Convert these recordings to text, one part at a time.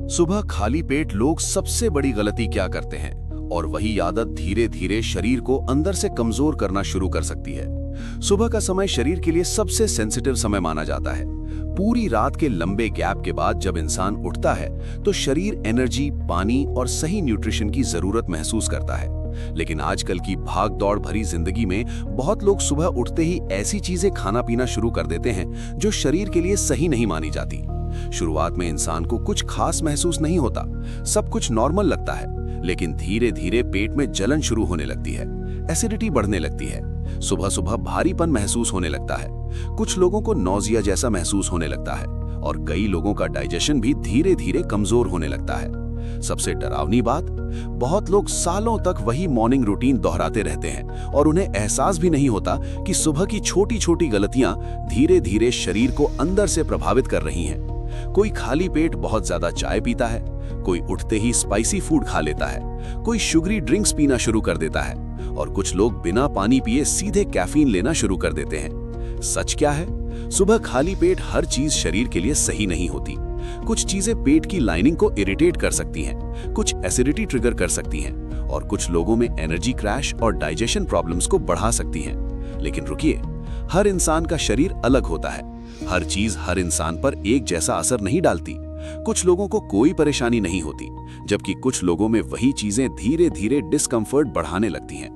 सुबह खाली पेट लोग सबसे बड़ी गलती क्या करते हैं, और वही आदत धीरे धीरे शरीर को अंदर से कमजोर करना शुरू कर सकती है। सुबह का समय शरीर के लिए सबसे सेंसिटिव समय माना जाता है। पूरी रात के लंबे गैप के बाद जब इंसान उठता है तो शरीर एनर्जी, पानी और सही न्यूट्रिशन की जरूरत महसूस करता है। लेकिन आजकल की भाग दौड़ भरी जिंदगी में बहुत लोग सुबह उठते ही ऐसी चीजें खाना पीना शुरू कर देते हैं जो शरीर के लिए सही नहीं मानी जाती। शुरुआत में इंसान को कुछ खास महसूस नहीं होता, सब कुछ नॉर्मल लगता है, लेकिन धीरे धीरे पेट में जलन शुरू होने लगती है, एसिडिटी बढ़ने लगती है, सुबह सुबह भारीपन महसूस होने लगता है, कुछ लोगों को नौजिया जैसा महसूस होने लगता है और कई लोगों का डाइजेशन भी धीरे धीरे कमजोर होने लगता है। सबसे डरावनी बात, बहुत लोग सालों तक वही मॉर्निंग रूटीन दोहराते रहते हैं और उन्हें एहसास भी नहीं होता कि सुबह की छोटी छोटी गलतियां धीरे धीरे शरीर को अंदर से प्रभावित कर रही हैं। कोई खाली पेट बहुत ज्यादा चाय पीता है, कोई उठते ही स्पाइसी फूड खा लेता है, कोई शुगरी ड्रिंक्स पीना शुरू कर देता है और कुछ लोग बिना पानी पिए सीधे कैफीन लेना शुरू कर देते हैं। सच क्या है? सुबह खाली पेट हर चीज शरीर के लिए सही नहीं होती। कुछ चीजें पेट की लाइनिंग को इरिटेट कर सकती हैं, कुछ एसिडिटी ट्रिगर कर सकती हैं और कुछ लोगों में एनर्जी क्रैश और डाइजेशन प्रॉब्लम्स को बढ़ा सकती हैं। लेकिन रुकिए, हर इंसान का शरीर अलग होता है। हर चीज हर इंसान पर एक जैसा असर नहीं डालती। कुछ लोगों को कोई परेशानी नहीं होती, जबकि कुछ लोगों में वही चीजें धीरे धीरे डिस्कम्फर्ट बढ़ाने लगती हैं।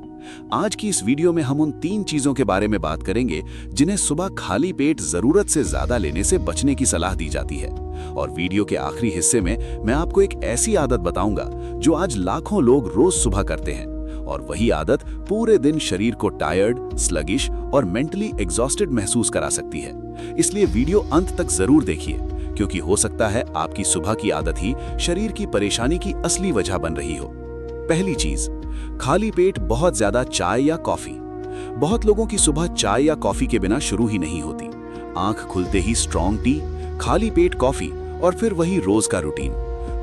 आज की इस वीडियो में हम उन 3 चीजों के बारे में बात करेंगे जिन्हें सुबह खाली पेट जरूरत से ज्यादा लेने से बचने की सलाह दी जाती है। और वीडियो के आखिरी हिस्से में मैं आपको एक ऐसी आदत बताऊंगा जो आज लाखों लोग रोज सुबह करते हैं, और वही आदत पूरे दिन शरीर को टायर्ड, स्लगिश और मेंटली एग्जॉस्टेड महसूस करा सकती है। इसलिए वीडियो अंत तक जरूर देखिए, क्योंकि हो सकता है आपकी सुबह की आदत ही शरीर की परेशानी की असली वजह बन रही हो। पहली चीज, खाली पेट बहुत ज्यादा चाय या कॉफी। बहुत लोगों की सुबह चाय या कॉफी के बिना शुरू ही नहीं होती। आंख खुलते ही स्ट्रॉन्ग टी, खाली पेट कॉफी और फिर वही रोज का रूटीन।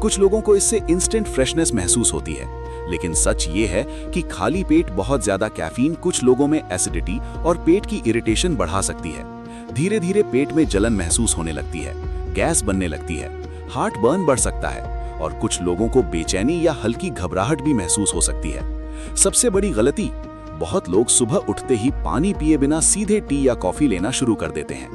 कुछ लोगों को इससे इंस्टेंट फ्रेशनेस महसूस होती है, लेकिन सच ये है कि खाली पेट बहुत ज्यादा कैफीन कुछ लोगों में एसिडिटी और पेट की इरिटेशन बढ़ा सकती है। धीरे धीरे पेट में जलन महसूस होने लगती है, गैस बनने लगती है, हार्ट बर्न बढ़ सकता है और कुछ लोगों को बेचैनी या हल्की घबराहट भी महसूस हो सकती है। सबसे बड़ी गलती, बहुत लोग सुबह उठते ही पानी पिए बिना सीधे टी या कॉफी लेना शुरू कर देते हैं।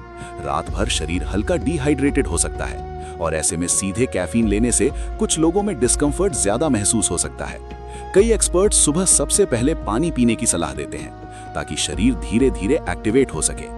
रात भर शरीर हल्का डिहाइड्रेटेड हो सकता है और ऐसे में सीधे कैफीन लेने से कुछ लोगों में डिस्कम्फर्ट ज्यादा महसूस हो सकता है। कई एक्सपर्ट्स सुबह सबसे पहले पानी पीने की सलाह देते हैं ताकि शरीर धीरे धीरे एक्टिवेट हो सके।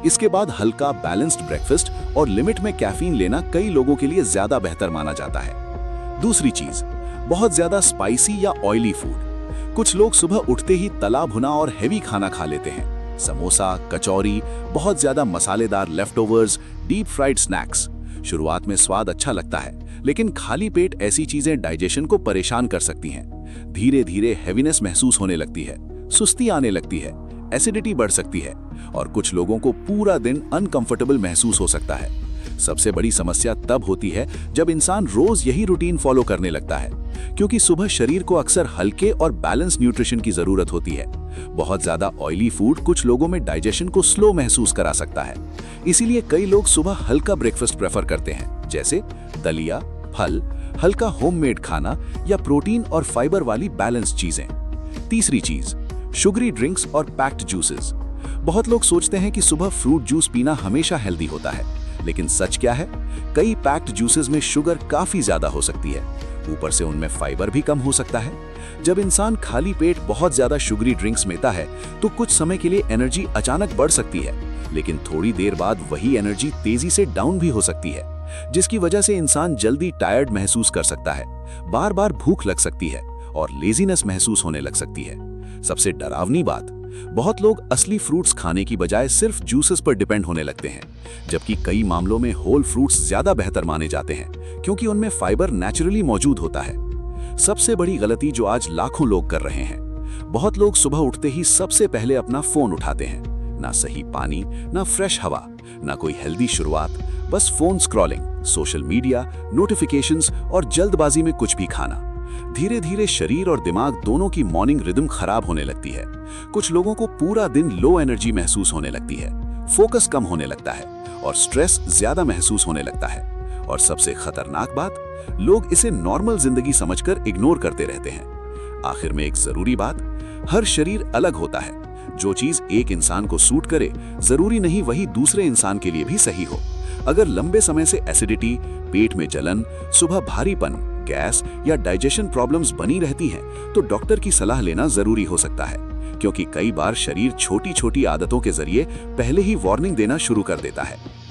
इसके बाद हल्का बैलेंस्ड ब्रेकफास्ट और लिमिट में कैफीन लेना कई लोगों के लिए ज्यादा बेहतर माना जाता है। दूसरी चीज, बहुत ज्यादा स्पाइसी या ऑयली फूड। कुछ लोग सुबह उठते ही तला भुना और हेवी खाना खा लेते हैं। समोसा, कचौरी, बहुत ज्यादा मसालेदार लेफ्टओवर्स, डीप फ्राइड स्नैक्स। शुरुआत में स्वाद अच्छा लगता है, लेकिन खाली पेट ऐसी चीजें डाइजेशन को परेशान कर सकती हैं। धीरे धीरे हैवीनेस महसूस होने लगती है, सुस्ती आने लगती है, एसिडिटी बढ़ सकती है और कुछ लोगों को पूरा दिन अनकंफर्टेबल महसूस हो सकता है। सबसे बड़ी समस्या तब होती है जब इंसान रोज यही रूटीन फॉलो करने लगता है, क्योंकि सुबह शरीर को अक्सर हल्के और बैलेंस न्यूट्रिशन की जरूरत होती है। बहुत ज्यादा ऑयली फूड कुछ लोगों में डाइजेशन को स्लो महसूस करा सकता है। इसीलिए कई लोग सुबह हल्का ब्रेकफास्ट प्रेफर करते हैं, जैसे दलिया, फल, हल्का होममेड खाना या प्रोटीन और फाइबर वाली बैलेंस चीजें। तीसरी चीज, शुगरी ड्रिंक्स और पैक्ड जूसेस। बहुत लोग सोचते हैं कि सुबह फ्रूट जूस पीना हमेशा हेल्दी होता है, लेकिन सच क्या है? कई पैक्ड जूसेस में शुगर काफी ज्यादा हो सकती है, ऊपर से उनमें फाइबर भी कम हो सकता है। जब इंसान खाली पेट बहुत ज्यादा शुगरी ड्रिंक्स लेता है तो कुछ समय के लिए एनर्जी अचानक बढ़ सकती है, लेकिन थोड़ी देर बाद वही एनर्जी तेजी से डाउन भी हो सकती है, जिसकी वजह से इंसान जल्दी टायर्ड महसूस कर सकता है, बार बार भूख लग सकती है और लेजीनेस महसूस होने लग सकती है। सबसे डरावनी बात, बहुत लोग असली फ्रूट्स खाने की बजाय सिर्फ जूसेस पर डिपेंड होने लगते हैं, जबकि कई मामलों में होल फ्रूट्स ज्यादा बेहतर माने जाते हैं क्योंकि उनमें फाइबर नेचुरली मौजूद होता है। सबसे बड़ी गलती जो आज लाखों लोग कर रहे हैं, बहुत लोग सुबह उठते ही सबसे पहले अपना फोन उठाते हैं। ना सही पानी, ना फ्रेश हवा, ना कोई हेल्दी शुरुआत, बस phone scrolling, social media, notifications और जल्दबाजी में कुछ भी खाना। धीरे धीरे शरीर और दिमाग दोनों की मॉर्निंग रिदम खराब होने लगती है। कुछ लोगों को पूरा दिन लो एनर्जी महसूस होने लगती है, फोकस कम होने लगता है और स्ट्रेस ज्यादा महसूस होने लगता है। और सबसे खतरनाक बात, लोग इसे नॉर्मल जिंदगी समझकर इग्नोर करते रहते हैं। आखिर में एक जरूरी बात, हर शरीर अलग होता है। जो चीज एक इंसान को सूट करे, जरूरी नहीं वही दूसरे इंसान के लिए भी सही हो। अगर लंबे समय से एसिडिटी, पेट में जलन, सुबह भारीपन, गैस या डाइजेशन प्रॉब्लम्स बनी रहती हैं, तो डॉक्टर की सलाह लेना जरूरी हो सकता है, क्योंकि कई बार शरीर छोटी छोटी आदतों के जरिए पहले ही वार्निंग देना शुरू कर देता है।